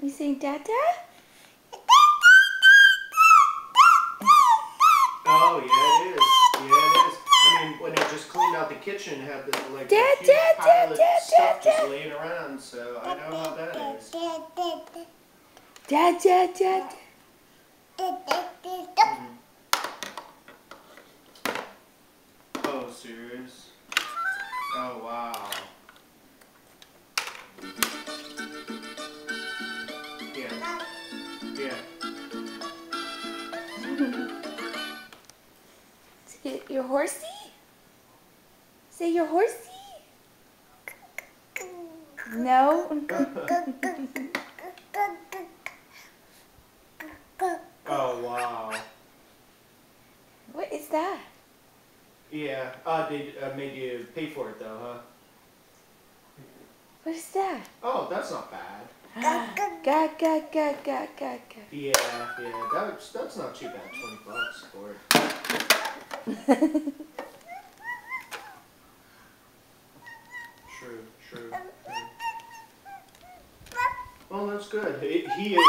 You saying Dada? Oh, yeah, it is. Yeah, it is. I mean, when I just cleaned out the kitchen, had this like a huge pile of stuff just laying around, so I know how that is. Dada. Oh, serious? Oh, wow. Yeah. Yeah. Your horsey? Say your horsey? No? Oh, wow. What is that? Yeah. They made you pay for it, though, huh? What is that? Oh, that's not bad. Ga. Yeah. That's not too bad. $20 for it. True. Well, that's good. He is.